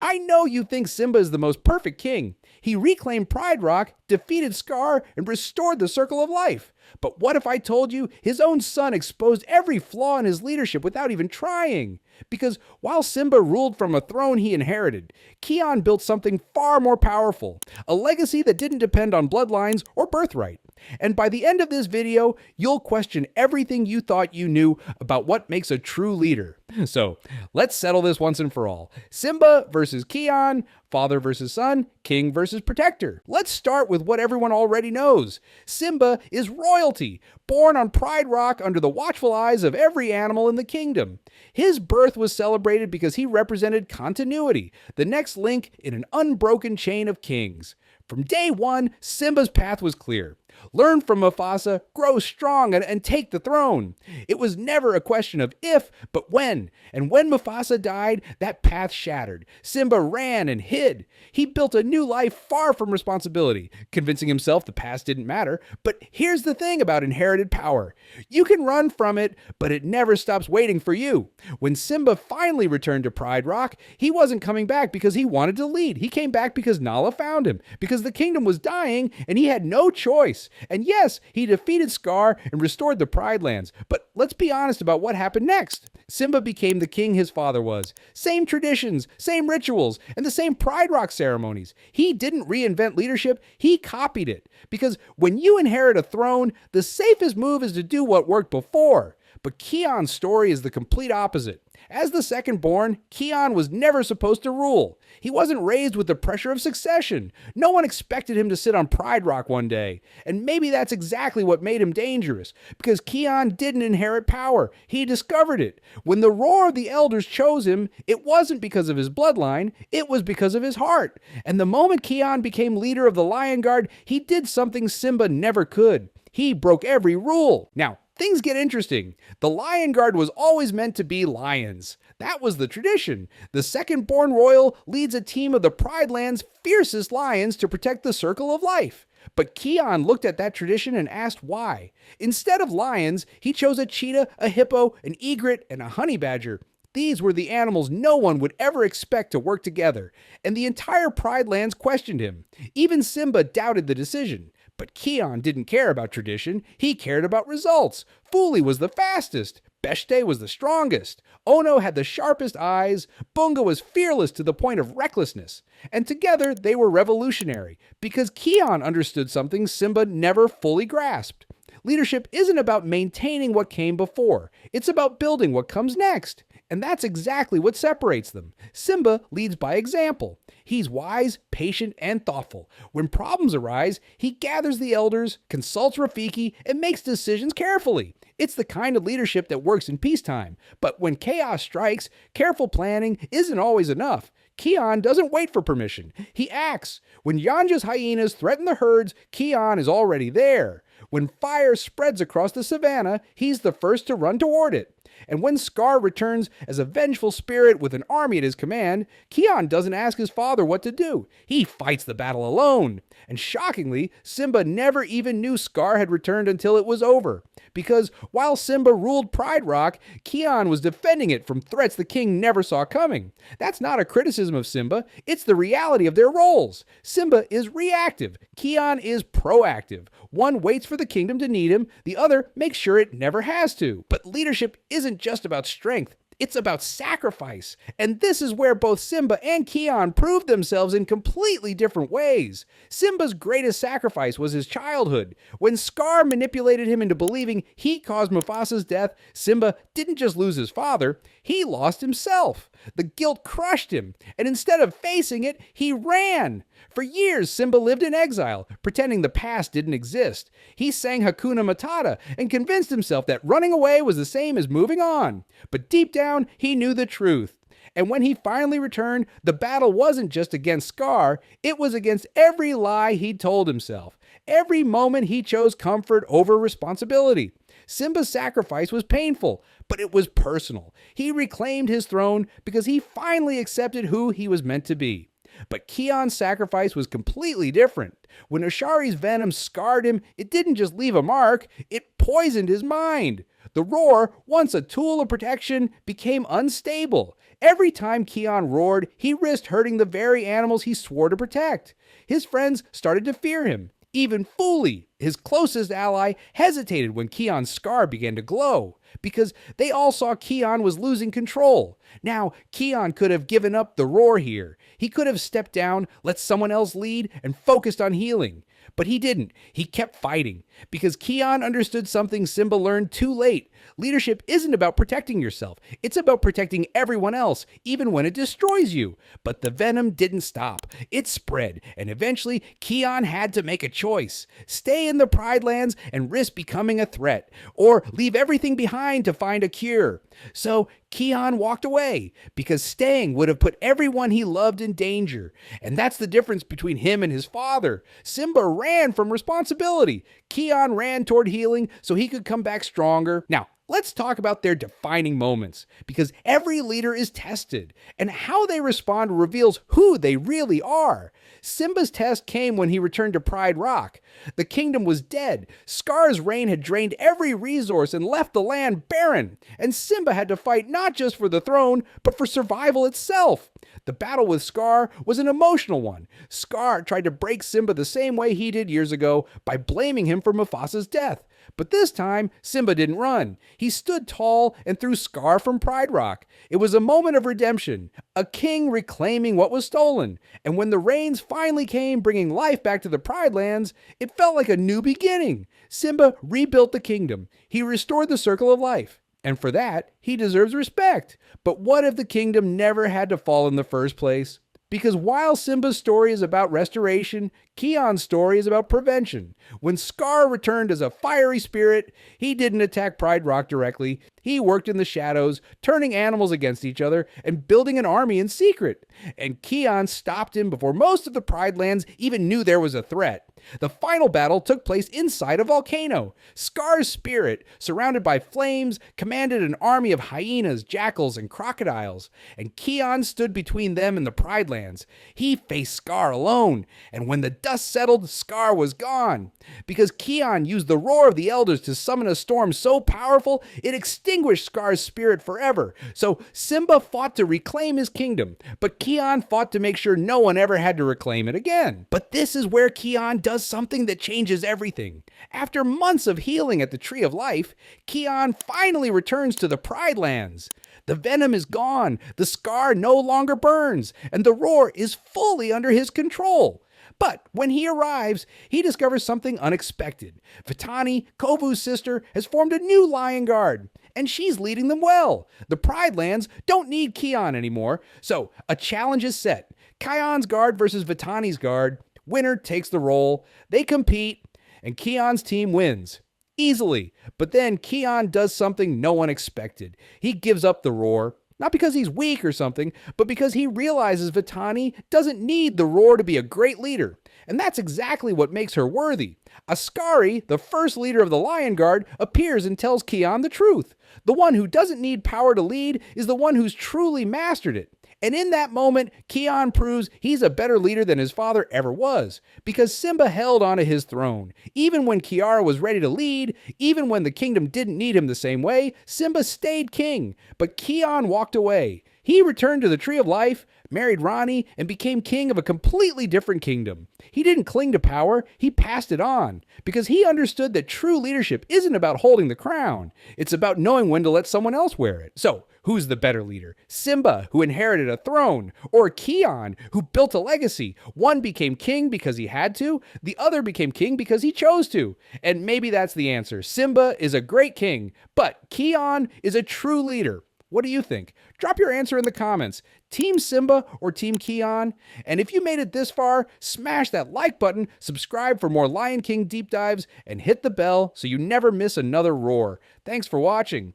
I know you think Simba is the most perfect king. He reclaimed Pride Rock, defeated Scar, and restored the Circle of Life. But what if I told you his own son exposed every flaw in his leadership without even trying? Because while Simba ruled from a throne he inherited, Keon built something far more powerful, a legacy that didn't depend on bloodlines or birthright. And by the end of this video, you'll question everything you thought you knew about what makes a true leader. So let's settle this once and for all. Simba versus Keon, father versus son, king versus protector. Let's start with what everyone already knows. Simba is royalty, born on Pride Rock under the watchful eyes of every animal in the kingdom. His birth was celebrated because he represented continuity, the next link in an unbroken chain of kings. From day one, Simba's path was clear. Learn from Mufasa, grow strong, and take the throne. It was never a question of if, but when. And when Mufasa died, that path shattered. Simba ran and hid. He built a new life far from responsibility, convincing himself the past didn't matter. But here's the thing about inherited power. You can run from it, but it never stops waiting for you. When Simba finally returned to Pride Rock, he wasn't coming back because he wanted to lead. He came back because Nala found him, because the kingdom was dying and he had no choice. And yes, he defeated Scar and restored the Pride Lands. But let's be honest about what happened next. Simba became the king his father was. Same traditions, same rituals, and the same Pride Rock ceremonies. He didn't reinvent leadership, he copied it. Because when you inherit a throne, the safest move is to do what worked before. But Keon's story is the complete opposite. As the second born, Keon was never supposed to rule. He wasn't raised with the pressure of succession. No one expected him to sit on Pride Rock one day. And maybe that's exactly what made him dangerous. Because Keon didn't inherit power. He discovered it. When the roar of the elders chose him, it wasn't because of his bloodline. It was because of his heart. And the moment Keon became leader of the Lion Guard, he did something Simba never could. He broke every rule. Now, things get interesting. The Lion Guard was always meant to be lions. That was the tradition. The second-born royal leads a team of the Pride Land's fiercest lions to protect the Circle of Life. But Keon looked at that tradition and asked why. Instead of lions, he chose a cheetah, a hippo, an egret, and a honey badger. These were the animals no one would ever expect to work together, and the entire Pride Lands questioned him. Even Simba doubted the decision. But Keon didn't care about tradition, he cared about results. Fuli was the fastest, Beshte was the strongest, Ono had the sharpest eyes, Bunga was fearless to the point of recklessness. And together they were revolutionary, because Keon understood something Simba never fully grasped. Leadership isn't about maintaining what came before, it's about building what comes next. And that's exactly what separates them. Simba leads by example. He's wise, patient, and thoughtful. When problems arise, he gathers the elders, consults Rafiki, and makes decisions carefully. It's the kind of leadership that works in peacetime. But when chaos strikes, careful planning isn't always enough. Keon doesn't wait for permission. He acts. When Yanja's hyenas threaten the herds, Keon is already there. When fire spreads across the savannah, he's the first to run toward it. And when Scar returns as a vengeful spirit with an army at his command, Keon doesn't ask his father what to do. He fights the battle alone. And shockingly, Simba never even knew Scar had returned until it was over. Because while Simba ruled Pride Rock, Keon was defending it from threats the king never saw coming. That's not a criticism of Simba, it's the reality of their roles. Simba is reactive, Keon is proactive. One waits for the kingdom to need him, the other makes sure it never has to. But leadership isn't just about strength. It's about sacrifice. And this is where both Simba and Keon proved themselves in completely different ways. Simba's greatest sacrifice was his childhood. When Scar manipulated him into believing he caused Mufasa's death, Simba didn't just lose his father, he lost himself. The guilt crushed him, and instead of facing it, he ran. For years, Simba lived in exile, pretending the past didn't exist. He sang Hakuna Matata and convinced himself that running away was the same as moving on. But deep down, he knew the truth. And when he finally returned, the battle wasn't just against Scar, it was against every lie he'd told himself. Every moment he chose comfort over responsibility. Simba's sacrifice was painful, but it was personal. He reclaimed his throne because he finally accepted who he was meant to be. But Keon's sacrifice was completely different. When Ashari's venom scarred him, it didn't just leave a mark, it poisoned his mind. The roar, once a tool of protection, became unstable. Every time Keon roared, he risked hurting the very animals he swore to protect. His friends started to fear him. Even Fuli, his closest ally, hesitated when Keon's scar began to glow, because they all saw Keon was losing control. Now, Keon could have given up the roar here. He could have stepped down, let someone else lead, and focused on healing. But he didn't. He kept fighting, because Keon understood something Simba learned too late. Leadership isn't about protecting yourself. It's about protecting everyone else, even when it destroys you. But the venom didn't stop. It spread, and eventually Keon had to make a choice. Stay in the Pride Lands and risk becoming a threat, or leave everything behind to find a cure. So Keon walked away, because staying would have put everyone he loved in danger. And that's the difference between him and his father. Simba ran from responsibility. Keon ran toward healing so he could come back stronger. Now, let's talk about their defining moments, because every leader is tested, and how they respond reveals who they really are. Simba's test came when he returned to Pride Rock. The kingdom was dead. Scar's reign had drained every resource and left the land barren, and Simba had to fight not just for the throne, but for survival itself. The battle with Scar was an emotional one. Scar tried to break Simba the same way he did years ago by blaming him for Mufasa's death. But this time, Simba didn't run. He stood tall and threw Scar from Pride Rock. It was a moment of redemption, a king reclaiming what was stolen. And when the rains finally came, bringing life back to the Pride Lands, it felt like a new beginning. Simba rebuilt the kingdom. He restored the circle of life. And for that, he deserves respect. But what if the kingdom never had to fall in the first place? Because while Simba's story is about restoration, Keon's story is about prevention. When Scar returned as a fiery spirit, he didn't attack Pride Rock directly. He worked in the shadows, turning animals against each other and building an army in secret. And Keon stopped him before most of the Pride Lands even knew there was a threat. The final battle took place inside a volcano. Scar's spirit, surrounded by flames, commanded an army of hyenas, jackals, and crocodiles. And Keon stood between them and the Pride Lands. He faced Scar alone, and when the dust settled, Scar was gone. Because Keon used the roar of the elders to summon a storm so powerful, it extinguished Scar's spirit forever. So Simba fought to reclaim his kingdom, but Keon fought to make sure no one ever had to reclaim it again. But this is where Keon does something that changes everything. After months of healing at the Tree of Life, Keon finally returns to the Pride Lands. The venom is gone, the scar no longer burns, and the roar is fully under his control. But when he arrives, he discovers something unexpected. Vitani, Kovu's sister, has formed a new lion guard, and she's leading them well. The Pride Lands don't need Keon anymore, so a challenge is set. Kion's guard versus Vitani's guard. Winner takes the role. They compete, and Keon's team wins. Easily. But then Keon does something no one expected. He gives up the roar. Not because he's weak or something, but because he realizes Vitani doesn't need the roar to be a great leader. And that's exactly what makes her worthy. Askari, the first leader of the Lion Guard, appears and tells Keon the truth. The one who doesn't need power to lead is the one who's truly mastered it. And in that moment, Keon proves he's a better leader than his father ever was, because Simba held onto his throne. Even when Kiara was ready to lead, even when the kingdom didn't need him the same way, Simba stayed king. But Keon walked away. He returned to the Tree of Life, married Rani, and became king of a completely different kingdom. He didn't cling to power, he passed it on, because he understood that true leadership isn't about holding the crown. It's about knowing when to let someone else wear it. So, who's the better leader? Simba, who inherited a throne, or Keon, who built a legacy? One became king because he had to, the other became king because he chose to. And maybe that's the answer. Simba is a great king, but Keon is a true leader. What do you think? Drop your answer in the comments. Team Simba or Team Keon? And if you made it this far, smash that like button, subscribe for more Lion King deep dives, and hit the bell so you never miss another roar. Thanks for watching.